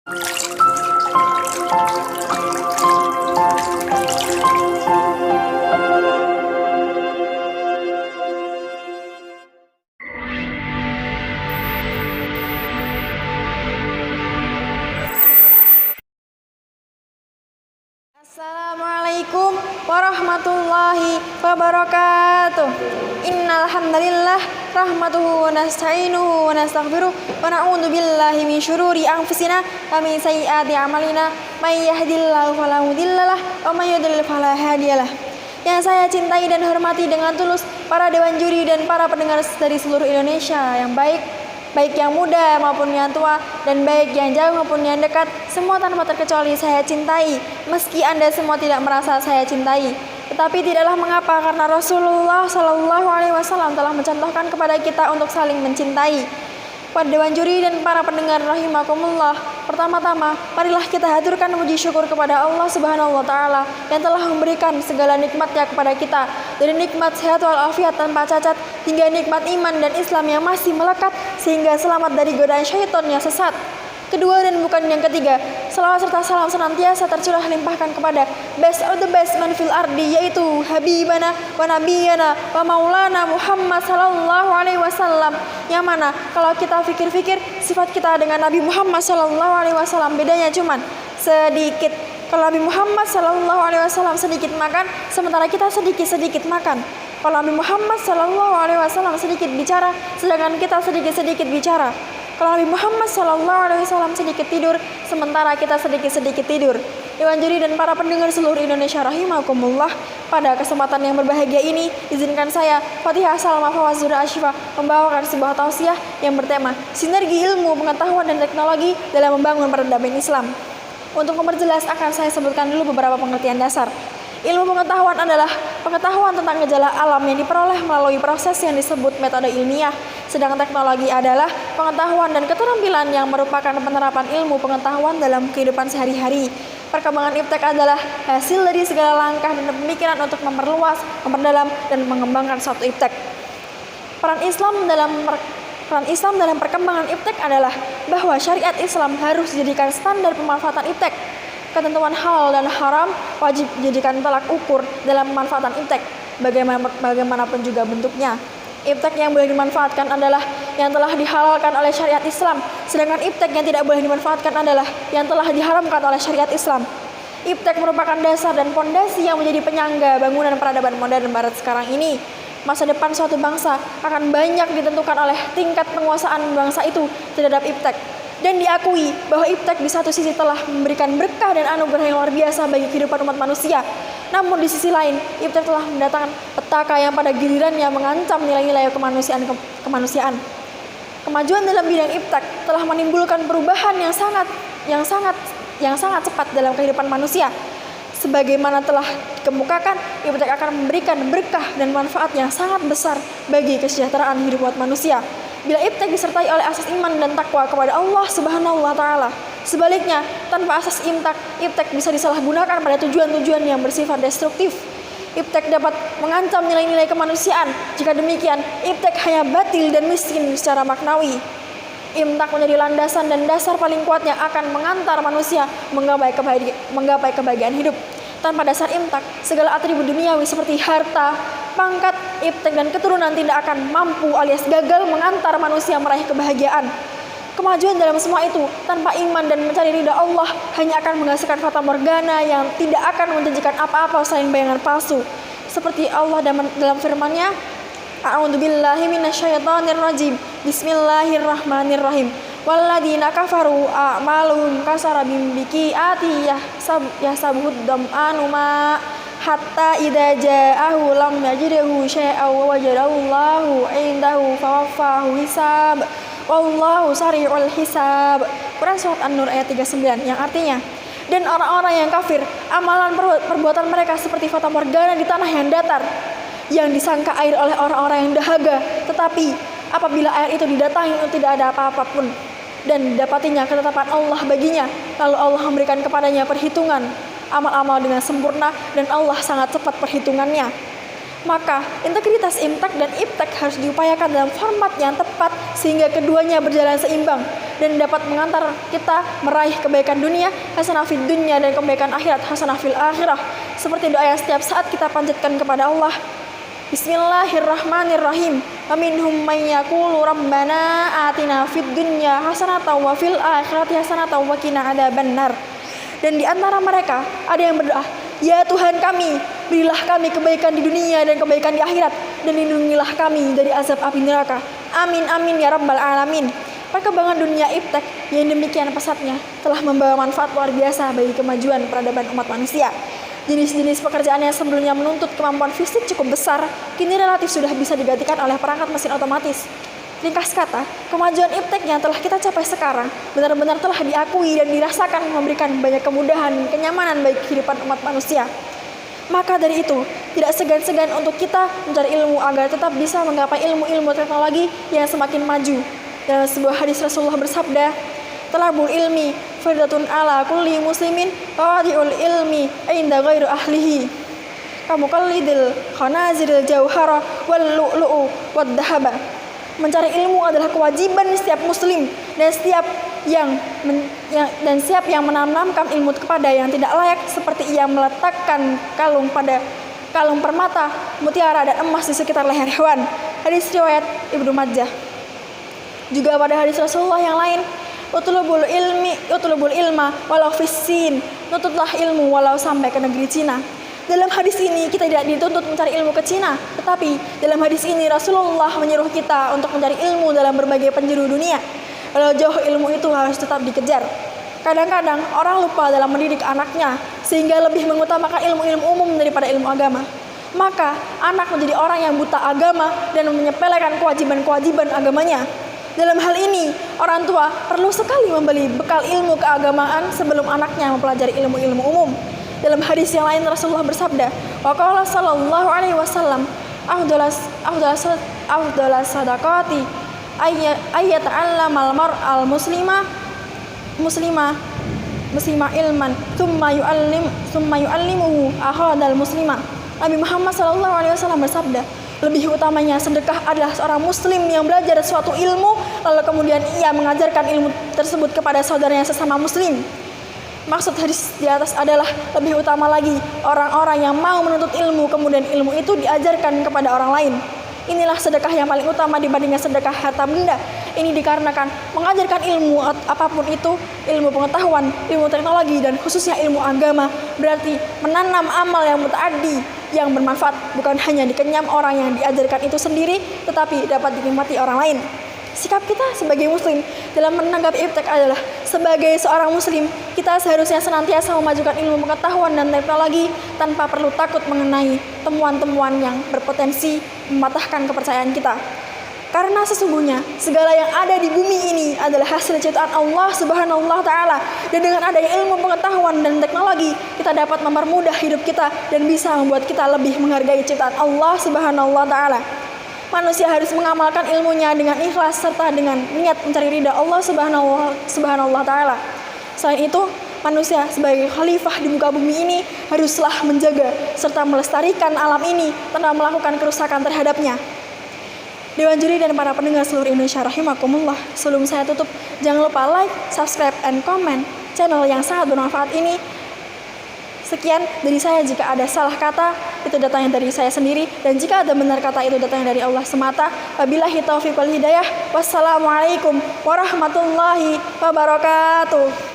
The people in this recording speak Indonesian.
Assalamualaikum warahmatullahi wabarakatuh. Innal hamdalillah rahmatuhu wa nasta'inuhu wa nastaghfiruh wa na'udzu billahi min syururi anfusina wa min sayyiati a'malina. May yahdihillahu fala mudhillalah wa may yudhlil fala hadiyalah. Yang saya cintai dan hormati dengan tulus para dewan juri dan para pendengar dari seluruh Indonesia yang baik yang muda maupun yang tua, dan baik yang jauh maupun yang dekat, semua tanpa terkecuali saya cintai. Meski Anda semua tidak merasa saya cintai, tetapi tidaklah mengapa, karena Rasulullah SAW telah mencontohkan kepada kita untuk saling mencintai. Para dewan juri dan para pendengar rahimakumullah, pertama-tama marilah kita haturkan puji syukur kepada Allah Subhanahu wa taala yang telah memberikan segala nikmatnya kepada kita, dari nikmat sehat walafiat tanpa cacat hingga nikmat iman dan Islam yang masih melekat sehingga selamat dari godaan syaitan yang sesat. Kedua dan bukan yang ketiga, salawat serta salam senantiasa tercurah limpahkan kepada best of the best man fil ardi, yaitu Habibana wa Nabiyana wa Maulana Muhammad sallallahu alaihi wasallam. Yang mana kalau kita pikir-pikir, sifat kita dengan Nabi Muhammad sallallahu alaihi wasallam bedanya cuman sedikit. Kalau Nabi Muhammad sallallahu alaihi wasallam sedikit makan, sementara kita sedikit-sedikit makan. Kalau Nabi Muhammad sallallahu alaihi wasallam sedikit bicara, sedangkan kita sedikit-sedikit bicara. Kalau Nabi Muhammad SAW sedikit tidur, sementara kita sedikit-sedikit tidur. Dewan juri dan para pendengar seluruh Indonesia rahimakumullah, pada kesempatan yang berbahagia ini, izinkan saya, Fatihah Salma Fawazura Ashifa, membawakan sebuah tausiah yang bertema Sinergi Ilmu, Pengetahuan, dan Teknologi dalam Membangun Peradaban Islam. Untuk memperjelas, akan saya sebutkan dulu beberapa pengertian dasar. Ilmu pengetahuan adalah pengetahuan tentang gejala alam yang diperoleh melalui proses yang disebut metode ilmiah. Sedangkan teknologi adalah pengetahuan dan keterampilan yang merupakan penerapan ilmu pengetahuan dalam kehidupan sehari-hari. Perkembangan iptek adalah hasil dari segala langkah dan pemikiran untuk memperluas, memperdalam, dan mengembangkan suatu iptek. Peran Islam dalam perkembangan iptek adalah bahwa syariat Islam harus dijadikan standar pemanfaatan iptek. Ketentuan halal dan haram wajib dijadikan tolak ukur dalam pemanfaatan iptek, bagaimanapun juga bentuknya. Iptek yang boleh dimanfaatkan adalah yang telah dihalalkan oleh syariat Islam, sedangkan iptek yang tidak boleh dimanfaatkan adalah yang telah diharamkan oleh syariat Islam. Iptek merupakan dasar dan fondasi yang menjadi penyangga bangunan peradaban modern Barat sekarang ini. Masa depan suatu bangsa akan banyak ditentukan oleh tingkat penguasaan bangsa itu terhadap iptek. Dan diakui bahwa iptek di satu sisi telah memberikan berkah dan anugerah yang luar biasa bagi kehidupan umat manusia. Namun di sisi lain, iptek telah mendatangkan petaka yang pada gilirannya mengancam nilai-nilai kemanusiaan. Kemajuan dalam bidang iptek telah menimbulkan perubahan yang sangat cepat dalam kehidupan manusia. Sebagaimana telah dikemukakan, iptek akan memberikan berkah dan manfaat yang sangat besar bagi kesejahteraan hidup umat manusia bila iptek disertai oleh asas iman dan takwa kepada Allah Subhanahu wa taala. Sebaliknya, tanpa asas iptek bisa disalahgunakan pada tujuan-tujuan yang bersifat destruktif. Iptek dapat mengancam nilai-nilai kemanusiaan. Jika demikian, iptek hanya batil dan miskin secara maknawi. Iptek menjadi landasan dan dasar paling kuat yang akan mengantar manusia menggapai kebahagiaan hidup. Tanpa dasar iptek, segala atribut duniawi seperti harta, pangkat, iptek, dan keturunan tidak akan mampu alias gagal mengantar manusia meraih kebahagiaan. Kemajuan dalam semua itu tanpa iman dan mencari ridha Allah hanya akan menghasilkan fata morgana yang tidak akan menjanjikan apa-apa selain bayangan palsu. Seperti Allah dalam firman-Nya, A'udzubillahi minasyaitonirrajim. Bismillahirrahmanirrahim. Walladzina kafaru a'maluhum kasarabim biqi'ati yahsabuhud dam'anu ma hatta idza ja'ahu lam yajidhu syai'aw wa wajadallahu 'indahu fawaffahu hisab wallahu sari'ul hisab. Quran surat An-Nur ayat 39, yang artinya, dan orang-orang yang kafir, amalan perbuatan mereka seperti fata morgana di tanah yang datar, yang disangka air oleh orang-orang yang dahaga, tetapi apabila air itu didatangi tidak ada apa-apa pun, dan didapatinya ketetapan Allah baginya, lalu Allah memberikan kepadanya perhitungan amal-amal dengan sempurna, dan Allah sangat cepat perhitungannya. Maka integritas imtek dan iptek harus diupayakan dalam format yang tepat sehingga keduanya berjalan seimbang dan dapat mengantar kita meraih kebaikan dunia, hasanah fid dunya, dan kebaikan akhirat, hasanah fil akhirah. Seperti doa yang setiap saat kita panjatkan kepada Allah. Bismillahirrahmanirrahim. Wa minhum may yaqulu rabbana atina fid dunya hasanatan wa fil akhirati hasanatan wa qina adzabannar. Dan di antara mereka ada yang berdoa, ya Tuhan kami, berilah kami kebaikan di dunia dan kebaikan di akhirat, dan lindungilah kami dari azab api neraka. Amin amin ya rabbal alamin. Perkembangan dunia iptek yang demikian pesatnya telah membawa manfaat luar biasa bagi kemajuan peradaban umat manusia. Jenis-jenis pekerjaan yang sebelumnya menuntut kemampuan fisik cukup besar, kini relatif sudah bisa digantikan oleh perangkat mesin otomatis. Ringkas kata, kemajuan iptek yang telah kita capai sekarang benar-benar telah diakui dan dirasakan memberikan banyak kemudahan dan kenyamanan bagi kehidupan umat manusia. Maka dari itu, tidak segan-segan untuk kita mencari ilmu agar tetap bisa menggapai ilmu-ilmu teknologi yang semakin maju. Dalam sebuah hadis Rasulullah bersabda, talabul ilmi fardhatun ala kulli muslimin wa wadi'ul ilmi inda ghairu ahlihi. Kamu qalidil khanaziril jauhara wal lu'lu'u wad dhahaba. Mencari ilmu adalah kewajiban setiap muslim dan siap yang menanamkan ilmu kepada yang tidak layak, seperti ia meletakkan kalung permata, mutiara dan emas di sekitar leher hewan. Hadis riwayat Ibnu Majah. Juga pada hadis Rasulullah yang lain, utlubul ilma walau fissin, nututlah ilmu walau sampai ke negeri Cina. Dalam hadis ini kita tidak dituntut mencari ilmu ke Cina, tetapi dalam hadis ini Rasulullah menyuruh kita untuk mencari ilmu dalam berbagai penjuru dunia. Walau jauh ilmu itu harus tetap dikejar. Kadang-kadang orang lupa dalam mendidik anaknya sehingga lebih mengutamakan ilmu-ilmu umum daripada ilmu agama. Maka anak menjadi orang yang buta agama dan menyepelekan kewajiban-kewajiban agamanya. Dalam hal ini, orang tua perlu sekali membeli bekal ilmu keagamaan sebelum anaknya mempelajari ilmu-ilmu umum. Dalam hadis yang lain Rasulullah bersabda, wa qala sallallahu alaihi wasallam, afdalas sadaqati ayyata'allamal mar'al muslima ilman thumma yu'allimuhu akhadal muslima. Nabi Muhammad sallallahu alaihi wasallam bersabda, lebih utamanya sedekah adalah seorang muslim yang belajar suatu ilmu lalu kemudian ia mengajarkan ilmu tersebut kepada saudaranya sesama muslim. Maksud hadis di atas adalah lebih utama lagi orang-orang yang mau menuntut ilmu kemudian ilmu itu diajarkan kepada orang lain. Inilah sedekah yang paling utama dibandingkan sedekah harta benda. Ini dikarenakan mengajarkan ilmu apapun itu, ilmu pengetahuan, ilmu teknologi, dan khususnya ilmu agama, berarti menanam amal yang mutaaddi, yang bermanfaat bukan hanya dikenyam orang yang diajarkan itu sendiri, tetapi dapat dinikmati orang lain. Sikap kita sebagai muslim dalam menanggapi iptek adalah, sebagai seorang muslim, kita seharusnya senantiasa memajukan ilmu pengetahuan dan teknologi tanpa perlu takut mengenai temuan-temuan yang berpotensi mematahkan kepercayaan kita. Karena sesungguhnya segala yang ada di bumi ini adalah hasil ciptaan Allah Subhanahu wa taala, dan dengan adanya ilmu pengetahuan dan teknologi kita dapat mempermudah hidup kita dan bisa membuat kita lebih menghargai ciptaan Allah Subhanahu wa taala. Manusia harus mengamalkan ilmunya dengan ikhlas serta dengan niat mencari ridha Allah Subhanahu wa taala. Selain itu, manusia sebagai khalifah di muka bumi ini haruslah menjaga serta melestarikan alam ini tanpa melakukan kerusakan terhadapnya. Dewan juri dan para pendengar seluruh Indonesia rahimakumullah, sebelum saya tutup, jangan lupa like, subscribe, and comment channel yang sangat bermanfaat ini. Sekian dari saya, jika ada salah kata itu datangnya dari saya sendiri, dan jika ada benar kata itu datangnya dari Allah semata. Wabillahi taufiq wal hidayah. Wassalamualaikum warahmatullahi wabarakatuh.